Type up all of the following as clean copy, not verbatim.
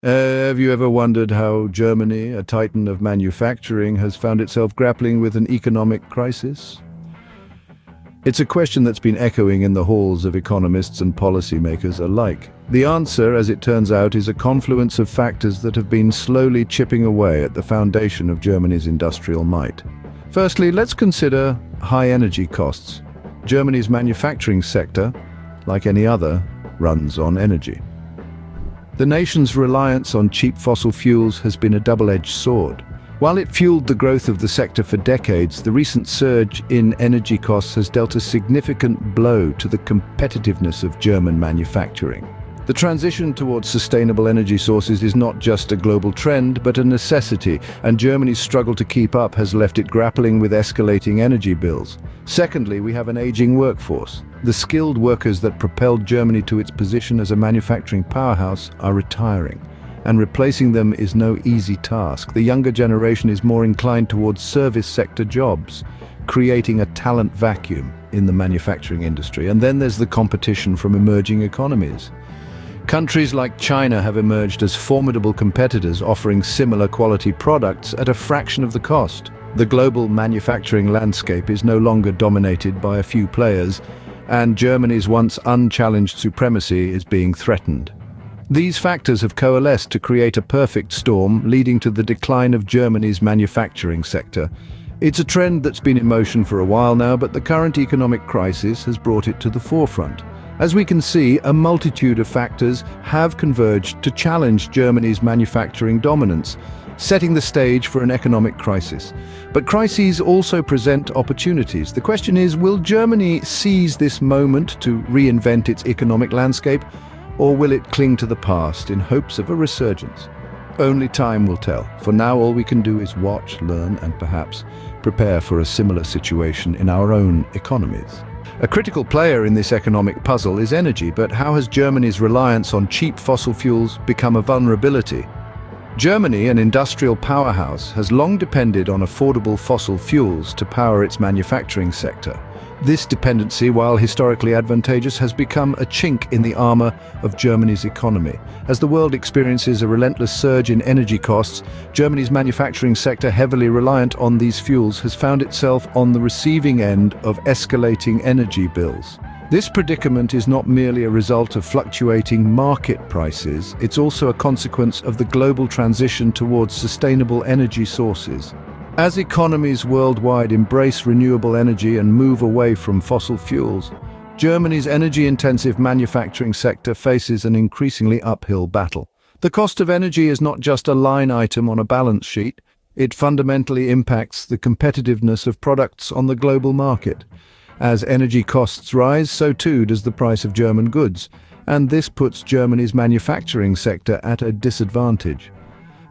Have you ever wondered how Germany, a titan of manufacturing, has found itself grappling with an economic crisis? It's a question that's been echoing in the halls of economists and policymakers alike. The answer, as it turns out, is a confluence of factors that have been slowly chipping away at the foundation of Germany's industrial might. Firstly, let's consider high energy costs. Germany's manufacturing sector, like any other, runs on energy. The nation's reliance on cheap fossil fuels has been a double-edged sword. While it fueled the growth of the sector for decades, the recent surge in energy costs has dealt a significant blow to the competitiveness of German manufacturing. The transition towards sustainable energy sources is not just a global trend, but a necessity, and Germany's struggle to keep up has left it grappling with escalating energy bills. Secondly, we have an aging workforce. The skilled workers that propelled Germany to its position as a manufacturing powerhouse are retiring, and replacing them is no easy task. The younger generation is more inclined towards service sector jobs, creating a talent vacuum in the manufacturing industry. And then there's the competition from emerging economies. Countries like China have emerged as formidable competitors, offering similar quality products at a fraction of the cost. The global manufacturing landscape is no longer dominated by a few players, and Germany's once unchallenged supremacy is being threatened. These factors have coalesced to create a perfect storm, leading to the decline of Germany's manufacturing sector. It's a trend that's been in motion for a while now, but the current economic crisis has brought it to the forefront. As we can see, a multitude of factors have converged to challenge Germany's manufacturing dominance, setting the stage for an economic crisis. But crises also present opportunities. The question is, will Germany seize this moment to reinvent its economic landscape, or will it cling to the past in hopes of a resurgence? Only time will tell. For now, all we can do is watch, learn, and perhaps prepare for a similar situation in our own economies. A critical player in this economic puzzle is energy, but how has Germany's reliance on cheap fossil fuels become a vulnerability? Germany, an industrial powerhouse, has long depended on affordable fossil fuels to power its manufacturing sector. This dependency, while historically advantageous, has become a chink in the armor of Germany's economy. As the world experiences a relentless surge in energy costs, Germany's manufacturing sector, heavily reliant on these fuels, has found itself on the receiving end of escalating energy bills. This predicament is not merely a result of fluctuating market prices, it's also a consequence of the global transition towards sustainable energy sources. As economies worldwide embrace renewable energy and move away from fossil fuels, Germany's energy-intensive manufacturing sector faces an increasingly uphill battle. The cost of energy is not just a line item on a balance sheet, it fundamentally impacts the competitiveness of products on the global market. As energy costs rise, so too does the price of German goods, and this puts Germany's manufacturing sector at a disadvantage.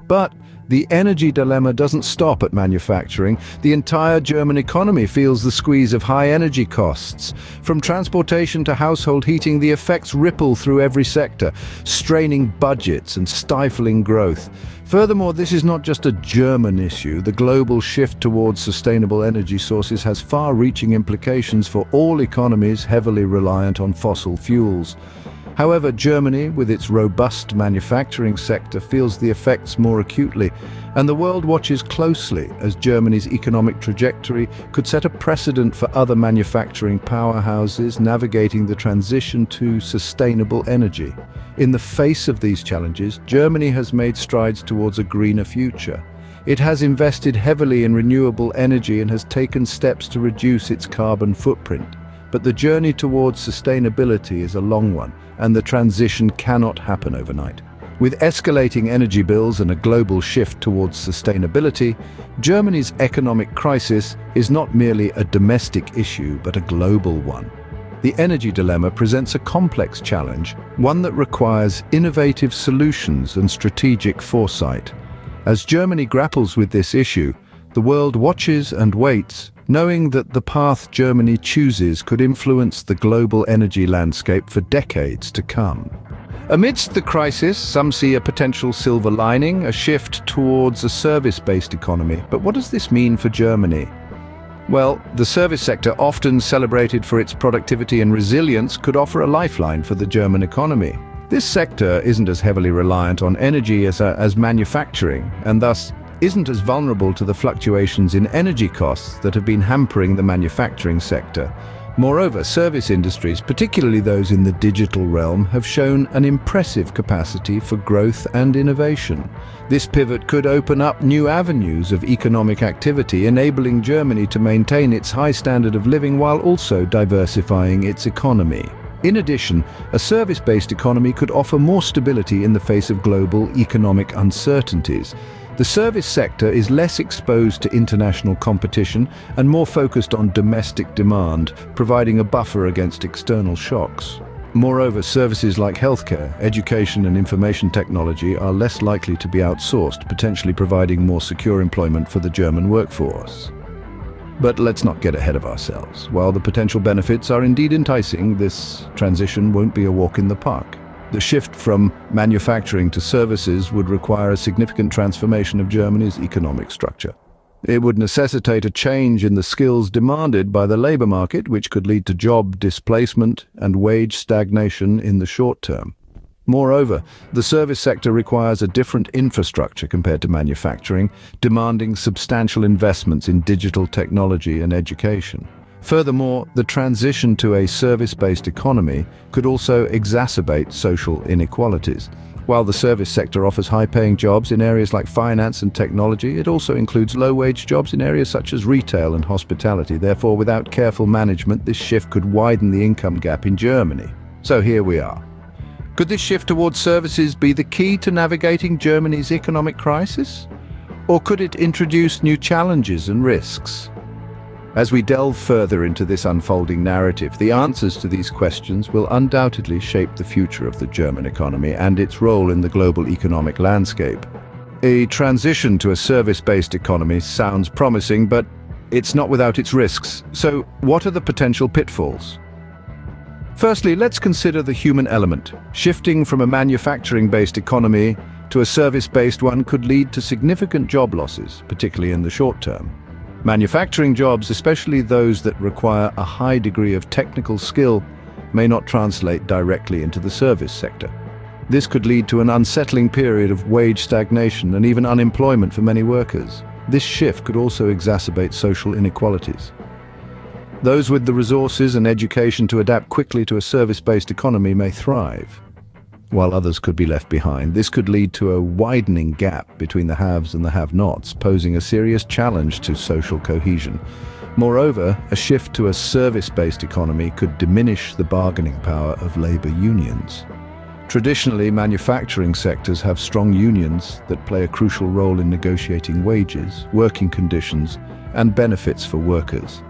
But the energy dilemma doesn't stop at manufacturing. The entire German economy feels the squeeze of high energy costs. From transportation to household heating, the effects ripple through every sector, straining budgets and stifling growth. Furthermore, this is not just a German issue. The global shift towards sustainable energy sources has far-reaching implications for all economies heavily reliant on fossil fuels. However, Germany, with its robust manufacturing sector, feels the effects more acutely, and the world watches closely as Germany's economic trajectory could set a precedent for other manufacturing powerhouses navigating the transition to sustainable energy. In the face of these challenges, Germany has made strides towards a greener future. It has invested heavily in renewable energy and has taken steps to reduce its carbon footprint. But the journey towards sustainability is a long one, and the transition cannot happen overnight. With escalating energy bills and a global shift towards sustainability, Germany's economic crisis is not merely a domestic issue, but a global one. The energy dilemma presents a complex challenge, one that requires innovative solutions and strategic foresight. As Germany grapples with this issue, the world watches and waits, knowing that the path Germany chooses could influence the global energy landscape for decades to come. Amidst the crisis, some see a potential silver lining, a shift towards a service-based economy. But what does this mean for Germany? Well, the service sector, often celebrated for its productivity and resilience, could offer a lifeline for the German economy. This sector isn't as heavily reliant on energy as manufacturing, and thus isn't as vulnerable to the fluctuations in energy costs that have been hampering the manufacturing sector. Moreover, service industries, particularly those in the digital realm, have shown an impressive capacity for growth and innovation. This pivot could open up new avenues of economic activity, enabling Germany to maintain its high standard of living while also diversifying its economy. In addition, a service-based economy could offer more stability in the face of global economic uncertainties. The service sector is less exposed to international competition and more focused on domestic demand, providing a buffer against external shocks. Moreover, services like healthcare, education and information technology are less likely to be outsourced, potentially providing more secure employment for the German workforce. But let's not get ahead of ourselves. While the potential benefits are indeed enticing, this transition won't be a walk in the park. The shift from manufacturing to services would require a significant transformation of Germany's economic structure. It would necessitate a change in the skills demanded by the labor market, which could lead to job displacement and wage stagnation in the short term. Moreover, the service sector requires a different infrastructure compared to manufacturing, demanding substantial investments in digital technology and education. Furthermore, the transition to a service-based economy could also exacerbate social inequalities. While the service sector offers high-paying jobs in areas like finance and technology, it also includes low-wage jobs in areas such as retail and hospitality. Therefore, without careful management, this shift could widen the income gap in Germany. So here we are. Could this shift towards services be the key to navigating Germany's economic crisis? Or could it introduce new challenges and risks? As we delve further into this unfolding narrative, the answers to these questions will undoubtedly shape the future of the German economy and its role in the global economic landscape. A transition to a service-based economy sounds promising, but it's not without its risks. So, what are the potential pitfalls? Firstly, let's consider the human element. Shifting from a manufacturing-based economy to a service-based one could lead to significant job losses, particularly in the short term. Manufacturing jobs, especially those that require a high degree of technical skill, may not translate directly into the service sector. This could lead to an unsettling period of wage stagnation and even unemployment for many workers. This shift could also exacerbate social inequalities. Those with the resources and education to adapt quickly to a service-based economy may thrive, while others could be left behind. This could lead to a widening gap between the haves and the have-nots, posing a serious challenge to social cohesion. Moreover, a shift to a service-based economy could diminish the bargaining power of labor unions. Traditionally, manufacturing sectors have strong unions that play a crucial role in negotiating wages, working conditions, and benefits for workers.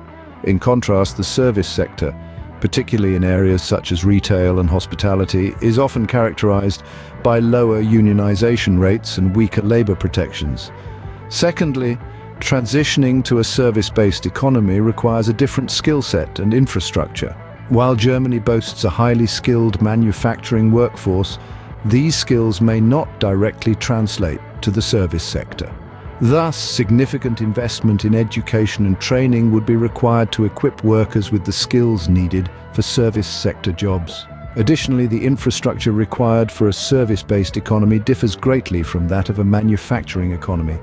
In contrast, the service sector, particularly in areas such as retail and hospitality, is often characterized by lower unionization rates and weaker labor protections. Secondly, transitioning to a service-based economy requires a different skill set and infrastructure. While Germany boasts a highly skilled manufacturing workforce, these skills may not directly translate to the service sector. Thus, significant investment in education and training would be required to equip workers with the skills needed for service sector jobs. Additionally, the infrastructure required for a service-based economy differs greatly from that of a manufacturing economy.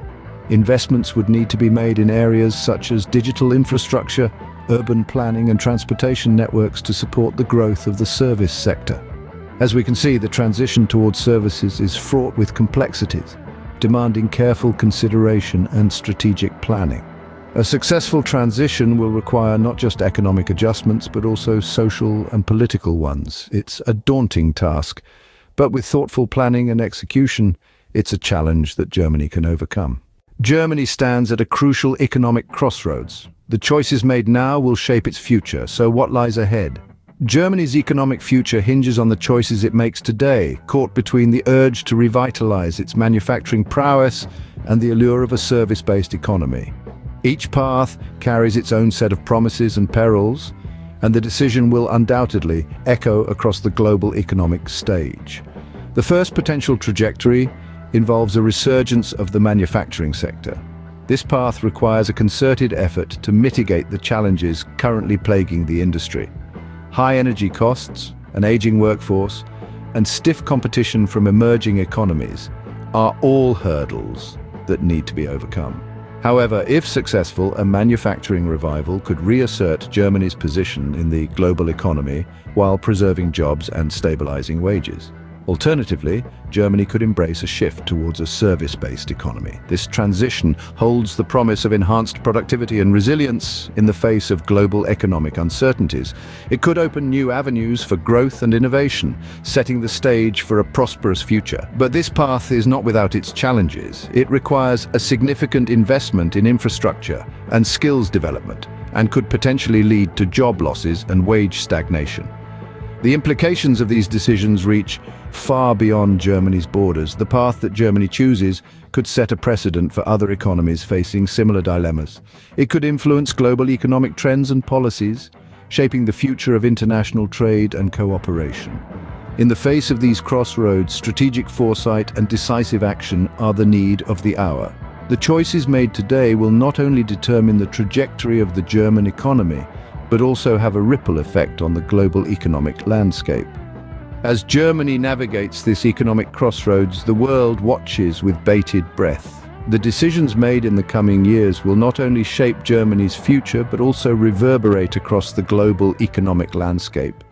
Investments would need to be made in areas such as digital infrastructure, urban planning and transportation networks to support the growth of the service sector. As we can see, the transition towards services is fraught with complexities, demanding careful consideration and strategic planning. A successful transition will require not just economic adjustments, but also social and political ones. It's a daunting task, but with thoughtful planning and execution, it's a challenge that Germany can overcome. Germany stands at a crucial economic crossroads. The choices made now will shape its future, so what lies ahead? Germany's economic future hinges on the choices it makes today, caught between the urge to revitalize its manufacturing prowess and the allure of a service-based economy. Each path carries its own set of promises and perils, and the decision will undoubtedly echo across the global economic stage. The first potential trajectory involves a resurgence of the manufacturing sector. This path requires a concerted effort to mitigate the challenges currently plaguing the industry. High energy costs, an aging workforce, and stiff competition from emerging economies are all hurdles that need to be overcome. However, if successful, a manufacturing revival could reassert Germany's position in the global economy while preserving jobs and stabilizing wages. Alternatively, Germany could embrace a shift towards a service-based economy. This transition holds the promise of enhanced productivity and resilience in the face of global economic uncertainties. It could open new avenues for growth and innovation, setting the stage for a prosperous future. But this path is not without its challenges. It requires a significant investment in infrastructure and skills development, and could potentially lead to job losses and wage stagnation. The implications of these decisions reach far beyond Germany's borders. The path that Germany chooses could set a precedent for other economies facing similar dilemmas. It could influence global economic trends and policies, shaping the future of international trade and cooperation. In the face of these crossroads, strategic foresight and decisive action are the need of the hour. The choices made today will not only determine the trajectory of the German economy, but also have a ripple effect on the global economic landscape. As Germany navigates this economic crossroads, the world watches with bated breath. The decisions made in the coming years will not only shape Germany's future, but also reverberate across the global economic landscape.